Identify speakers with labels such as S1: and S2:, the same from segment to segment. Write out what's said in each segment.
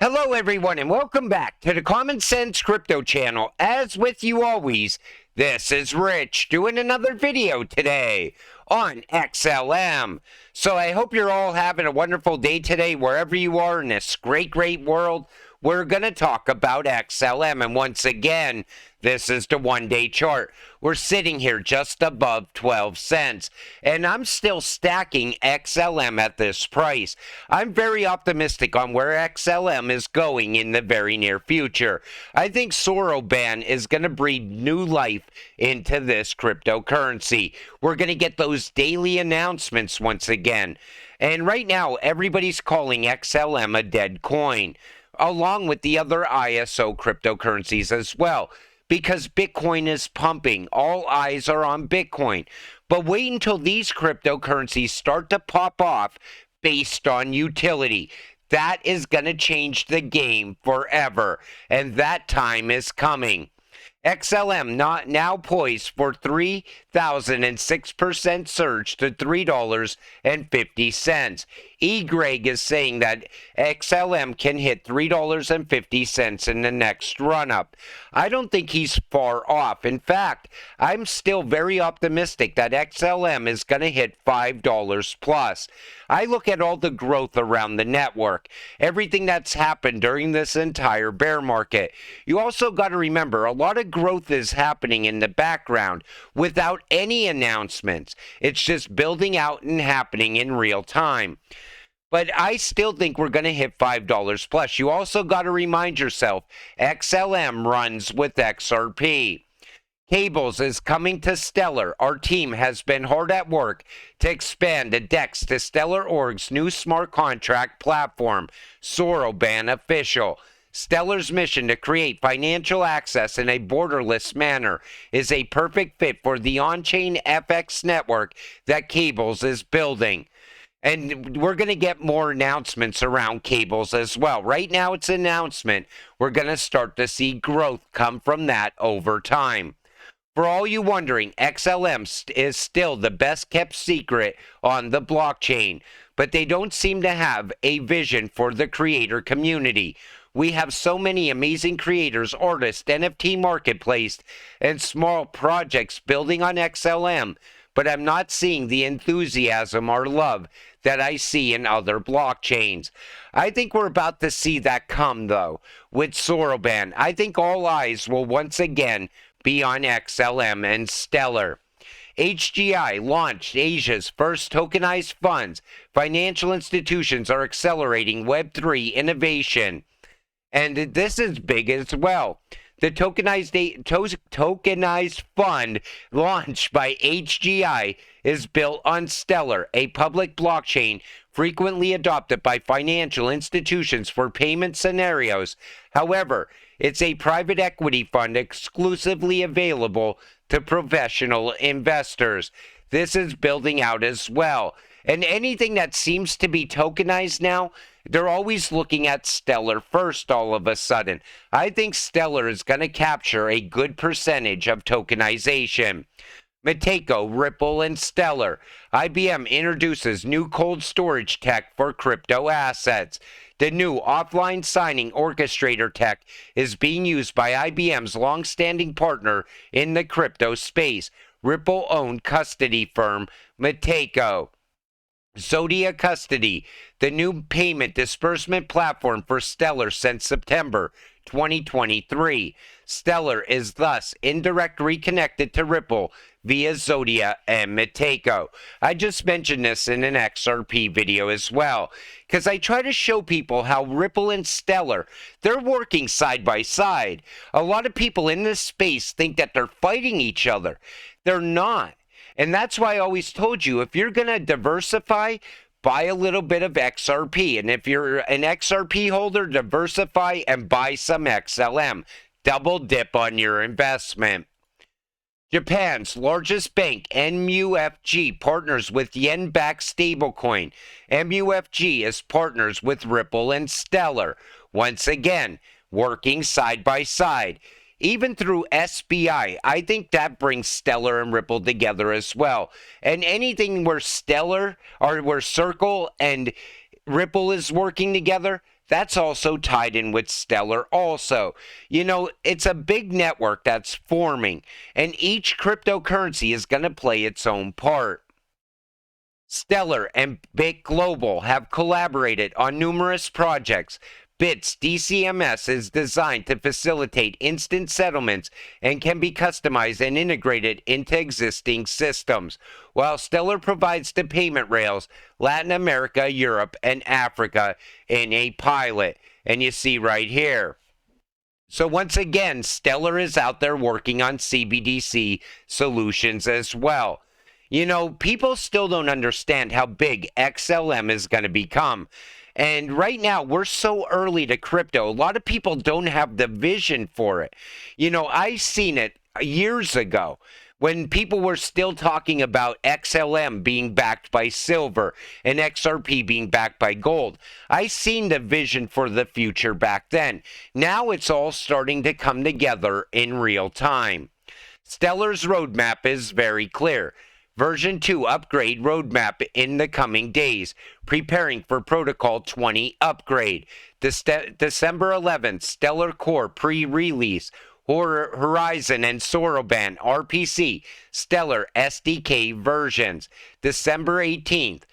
S1: Hello, everyone, and welcome back to the Common Sense Crypto channel. As with you always, this is Rich doing another video today on XLM. So I hope you're all having a wonderful day today, wherever you are in this great world. We're going to talk about XLM, and once again, this is the one-day chart. We're sitting here just above 12 cents, and I'm still stacking XLM at this price. I'm very optimistic on where XLM is going in the very near future. I think Soroban is going to breathe new life into this cryptocurrency. We're going to get those daily announcements once again. And right now, everybody's calling XLM a dead coin, along with the other ISO cryptocurrencies as well, because Bitcoin is pumping. All eyes are on Bitcoin. But wait until these cryptocurrencies start to pop off based on utility. That is going to change the game forever, and that time is coming. XLM now poised for 3,006% surge to $3.50. Greg is saying that XLM can hit $3.50 in the next run-up. I don't think he's far off. In fact, I'm still very optimistic that XLM is going to hit $5 plus. I look at all the growth around the network, everything that's happened during this entire bear market. You also got to remember, a lot of growth is happening in the background without any announcements. It's just building out and happening in real time. But I still think we're going to hit $5 plus. You also got to remind yourself, XLM runs with XRP. Cables is coming to Stellar. Our team has been hard at work to expand the DEX to Stellar Org's new smart contract platform, Soroban Official. Stellar's mission to create financial access in a borderless manner is a perfect fit for the on-chain FX network that Cables is building. And we're going to get more announcements around Cables as well. Right now it's an announcement. We're going to start to see growth come from that over time. For all you wondering, XLM is still the best kept secret on the blockchain, but they don't seem to have a vision for the creator community. We have so many amazing creators, artists, NFT marketplace, and small projects building on XLM, but I'm not seeing the enthusiasm or love that I see in other blockchains. I think we're about to see that come, though, with Soroban. I think all eyes will once again be on XLM and Stellar. HGI launched Asia's first tokenized funds. Financial institutions are accelerating Web3 innovation. And this is big as well. The tokenized fund launched by HGI is built on Stellar, a public blockchain frequently adopted by financial institutions for payment scenarios. However, it's a private equity fund exclusively available to professional investors. This is building out as well. And anything that seems to be tokenized now, they're always looking at Stellar first all of a sudden. I think Stellar is going to capture a good percentage of tokenization. Mateko, Ripple, and Stellar. IBM introduces new cold storage tech for crypto assets. The new offline signing orchestrator tech is being used by IBM's long-standing partner in the crypto space, Ripple-owned custody firm Mateko. Zodia Custody, the new payment disbursement platform for Stellar since September 2023. Stellar is thus indirectly reconnected to Ripple via Zodia and Mateko. I just mentioned this in an XRP video as well, because I try to show people how Ripple and Stellar, they're working side by side. A lot of people in this space think that they're fighting each other. They're not. And that's why I always told you, if you're going to diversify, buy a little bit of XRP. And if you're an XRP holder, diversify and buy some XLM. Double dip on your investment. Japan's largest bank, MUFG, partners with yen-backed stablecoin. MUFG is partners with Ripple and Stellar. Once again, working side by side. Even through SBI, I think that brings Stellar and Ripple together as well. And anything where Stellar, or where Circle and Ripple is working together, That's also tied in with Stellar also. It's a big network that's forming, and each cryptocurrency is going to play its own part. Stellar and Bit Global have collaborated on numerous projects. Bit's DCMS is designed to facilitate instant settlements and can be customized and integrated into existing systems, while Stellar provides the payment rails Latin America, Europe, and Africa in a pilot. And you see right here. So once again, Stellar is out there working on CBDC solutions as well. People still don't understand how big XLM is going to become. And right now, we're so early to crypto. A lot of people don't have the vision for it. I seen it years ago when people were still talking about XLM being backed by silver and XRP being backed by gold. I seen the vision for the future back then. Now it's all starting to come together in real time. Stellar's roadmap is very clear. Version 2 upgrade roadmap in the coming days, preparing for Protocol 20 upgrade. December 11th, Stellar Core pre-release. Horizon and Soroban RPC Stellar SDK versions. December 18th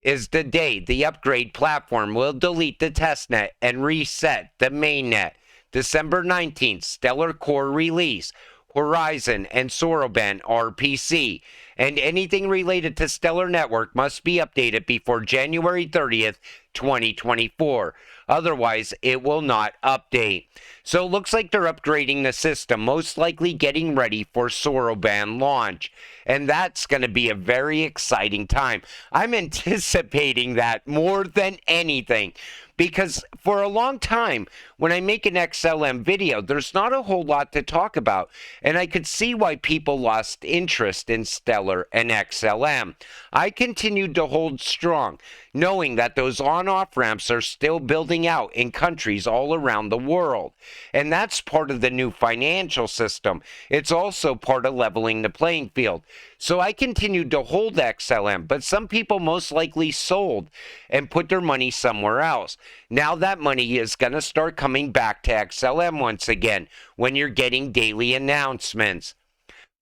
S1: is the day the upgrade platform will delete the testnet and reset the mainnet. December 19th, Stellar Core release. Horizon and Soroban RPC, and anything related to Stellar Network must be updated before January 30th, 2024. Otherwise, it will not update. So it looks like they're upgrading the system, most likely getting ready for Soroban launch. And that's going to be a very exciting time. I'm anticipating that more than anything. Because for a long time, when I make an XLM video, there's not a whole lot to talk about. And I could see why people lost interest in Stellar and XLM. I continued to hold strong, knowing that those on-off ramps are still building out in countries all around the world. And that's part of the new financial system. It's also part of leveling the playing field. So I continued to hold XLM, but some people most likely sold and put their money somewhere else. Now that money is going to start coming back to XLM once again when you're getting daily announcements.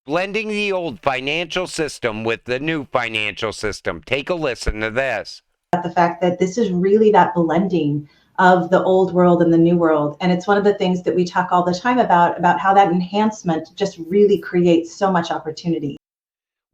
S1: Blending the old financial system with the new financial system. Take a listen to this.
S2: The fact that this is really that blending of the old world and the new world. And it's one of the things that we talk all the time about how that enhancement just really creates so much opportunity.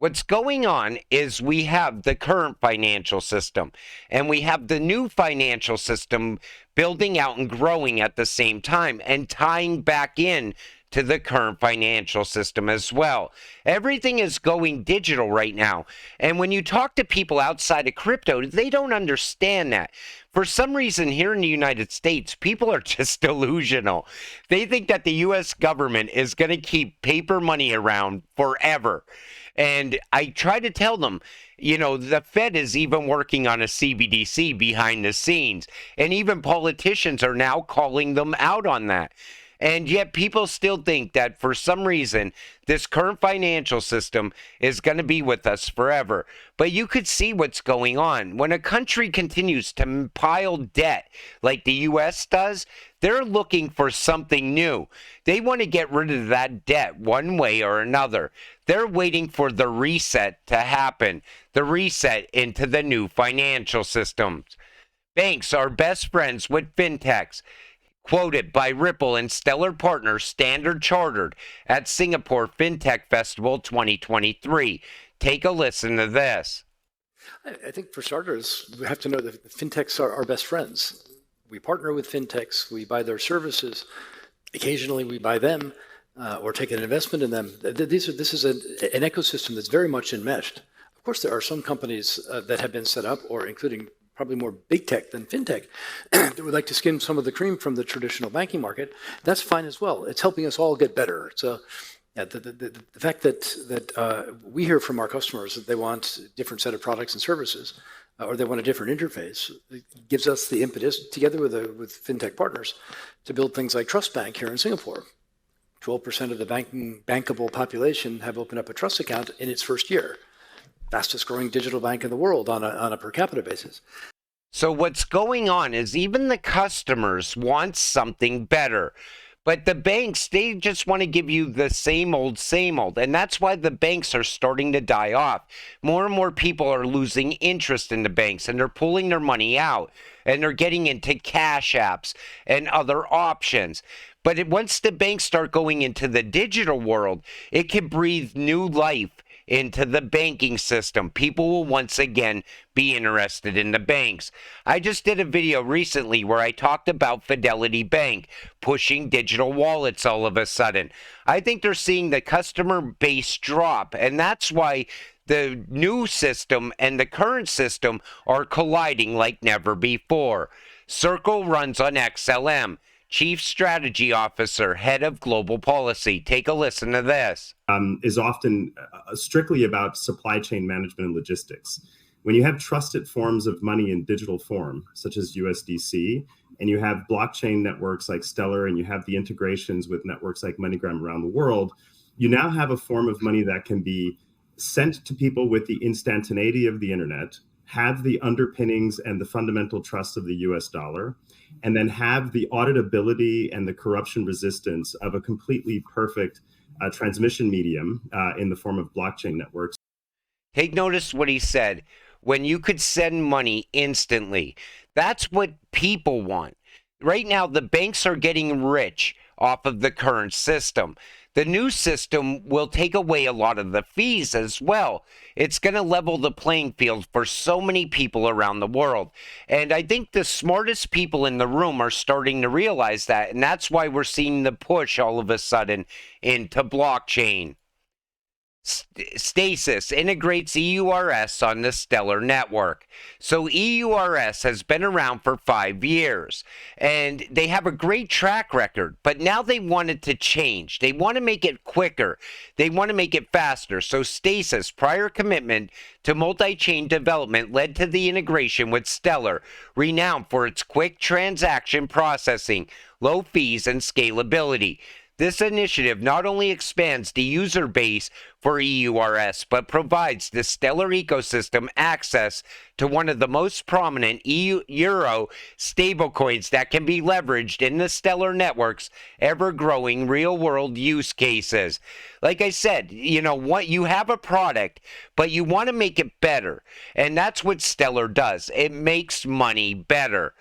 S1: What's going on is we have the current financial system and we have the new financial system building out and growing at the same time and tying back in to the current financial system as well. Everything is going digital right now. And when you talk to people outside of crypto, they don't understand that. For some reason here in the United States, people are just delusional. They think that the U.S. government is going to keep paper money around forever. And I try to tell them, the Fed is even working on a CBDC behind the scenes. And even politicians are now calling them out on that. And yet people still think that for some reason, this current financial system is going to be with us forever. But you could see what's going on. When a country continues to pile debt like the U.S. does, they're looking for something new. They want to get rid of that debt one way or another. They're waiting for the reset to happen, the reset into the new financial systems. Banks are best friends with fintechs. Quoted by Ripple and Stellar partner Standard Chartered at Singapore FinTech Festival 2023. Take a listen to this.
S3: I think for starters, we have to know that fintechs are our best friends. We partner with fintechs, we buy their services. Occasionally we buy them or take an investment in them. This is an ecosystem that's very much enmeshed. Of course, there are some companies that have been set up, or including probably more big tech than fintech, that would like to skim some of the cream from the traditional banking market. That's fine as well. It's helping us all get better. So yeah, the fact that we hear from our customers that they want a different set of products and services, or they want a different interface, it gives us the impetus, together with fintech partners, to build things like Trust Bank here in Singapore. 12% of the bankable population have opened up a trust account in its first year. Fastest growing digital bank in the world on a per capita basis.
S1: So what's going on is even the customers want something better. But the banks, they just want to give you the same old, same old. And that's why the banks are starting to die off. More and more people are losing interest in the banks and they're pulling their money out and they're getting into cash apps and other options. But once the banks start going into the digital world, it can breathe new life into the banking system. People will once again be interested in the banks. I just did a video recently where I talked about Fidelity Bank pushing digital wallets all of a sudden. I think they're seeing the customer base drop, and that's why the new system and the current system are colliding like never before. Circle runs on XLM. Chief Strategy Officer, Head of Global Policy. Take a listen to this.
S4: Is often strictly about supply chain management and logistics. When you have trusted forms of money in digital form, such as USDC, and you have blockchain networks like Stellar, and you have the integrations with networks like MoneyGram around the world, you now have a form of money that can be sent to people with the instantaneity of the internet, have the underpinnings and the fundamental trust of the US dollar, and then have the auditability and the corruption resistance of a completely perfect transmission medium in the form of blockchain networks.
S1: Take notice what he said. When you could send money instantly, that's what people want. Right now, the banks are getting rich off of the current system. The new system will take away a lot of the fees as well. It's going to level the playing field for so many people around the world. And I think the smartest people in the room are starting to realize that. And that's why we're seeing the push all of a sudden into blockchain. Stasis integrates EURS on the Stellar network. So EURS has been around for 5 years and they have a great track record, but now they want it to change. They want to make it quicker. They want to make it faster. So Stasis' prior commitment to multi-chain development led to the integration with Stellar, renowned for its quick transaction processing, low fees, and scalability. This initiative not only expands the user base for EURS, but provides the Stellar ecosystem access to one of the most prominent Euro stablecoins that can be leveraged in the Stellar network's ever-growing real-world use cases. Like I said, you know what, you have a product, but you want to make it better, and that's what Stellar does. It makes money better.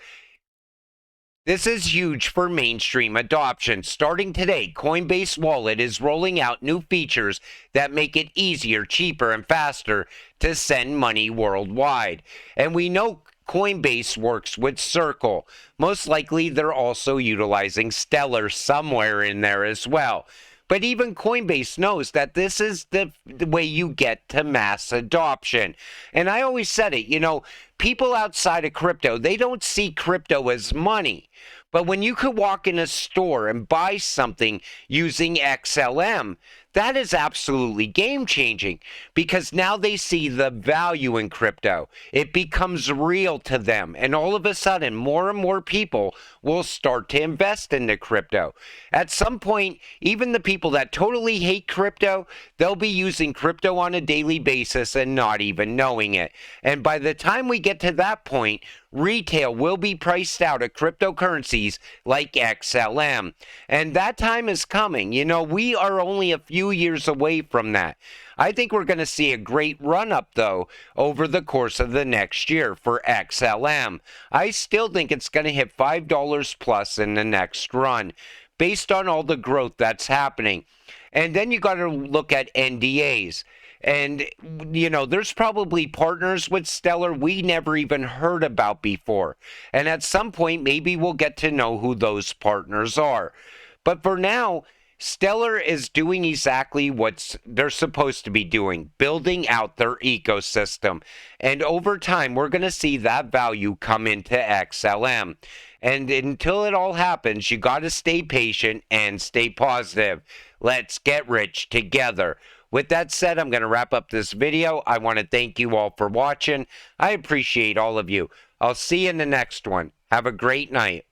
S1: This is huge for mainstream adoption. Starting today, Coinbase Wallet is rolling out new features that make it easier, cheaper, and faster to send money worldwide. And we know Coinbase works with Circle. Most likely, they're also utilizing Stellar somewhere in there as well. But even Coinbase knows that this is the way you get to mass adoption. And I always said it, you know, people outside of crypto, they don't see crypto as money. But when you could walk in a store and buy something using XLM, that is absolutely game-changing because now they see the value in crypto. It becomes real to them, and all of a sudden, more and more people will start to invest into crypto. At some point, even the people that totally hate crypto, they'll be using crypto on a daily basis and not even knowing it. And by the time we get to that point, retail will be priced out of cryptocurrencies like XLM. And that time is coming. You know, we are only a few years away from that. I think we're going to see a great run up, though, over the course of the next year for XLM. I still think it's going to hit $5 plus in the next run, based on all the growth that's happening. And then you got to look at NDAs. And, you know, there's probably partners with Stellar we never even heard about before. And at some point, maybe we'll get to know who those partners are. But for now, Stellar is doing exactly what they're supposed to be doing, building out their ecosystem. And over time, we're going to see that value come into XLM. And until it all happens, you got to stay patient and stay positive. Let's get rich together. With that said, I'm going to wrap up this video. I want to thank you all for watching. I appreciate all of you. I'll see you in the next one. Have a great night.